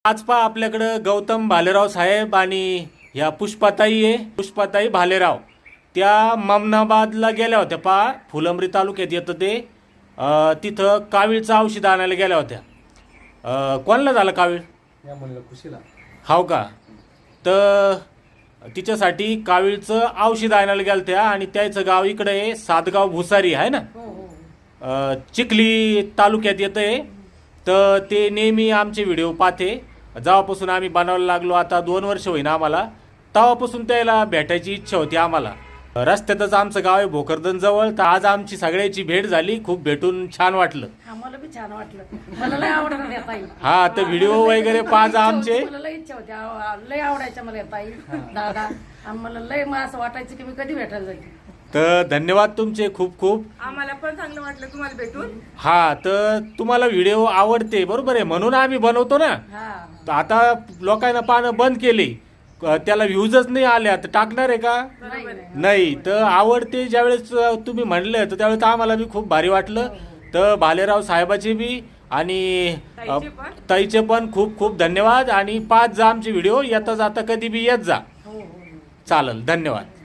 आज पहा आपल्याकडं गौतम भालेराव साहेब आणि ह्या पुष्पाताई आहे, पुष्पाताई भालेराव. त्या ममनाबादला गेल्या होत्या पहा, फुलंब्री तालुक्यात येतं ते. तिथं कावीळचं औषध आणायला गेल्या होत्या. कोणाला झालं कावीळ? या म्हणलं खुशीला. हाव का? तर तिच्यासाठी कावीळचं औषध आणायला गेल्या त्या आणि त्याचं गाव इकडे आहे सातगाव भुसारी आहे ना, चिखली तालुक्यात येतं आहे. तर ते नेहमी आमचे व्हिडिओ पाहते. जेव्हापासून आम्ही बनवायला लागलो, आता 2 वर्ष होईना आम्हाला, तेव्हापासून त्याला भेटायची इच्छा होती आम्हाला. रस्त्यातच आमचं गाव आहे भोकरदन जवळ. तर आज आमची सगळ्याची भेट झाली, खूप भेटून छान वाटलं. आम्हाला बी छान वाटलं, मला लय आवडणार येता येईल. हा, तर व्हिडिओ वगैरे पाहा आमचे. मला लय इच्छा होती, लय आवडायचं मला येता येईल दादा. आणि मला लय असं वाटायचं की मी कधी भेटायला जाईल. तर धन्यवाद तुमचे खूप खूप. आम्हाला पण चांगलं वाटलं तुम्हाला भेटून. हा, तर तुम्हाला व्हिडिओ आवडते बरोबर आहे, म्हणून आम्ही बनवतो ना. तर आता लोकांना पाहणं बंद केले, त्याला व्ह्यूजच नाही आल्या, तर टाकणार आहे का? नाही. तर आवडते ज्यावेळेस तुम्ही म्हणले, तर त्यावेळेस आम्हाला बी खूप भारी वाटलं. तर भालेराव साहेबाचे बी आणि ताईचे पण खूप खूप धन्यवाद. आणि पाच जा आमचे व्हिडिओ, येता जाता कधी बी येत जा. चालेल, धन्यवाद.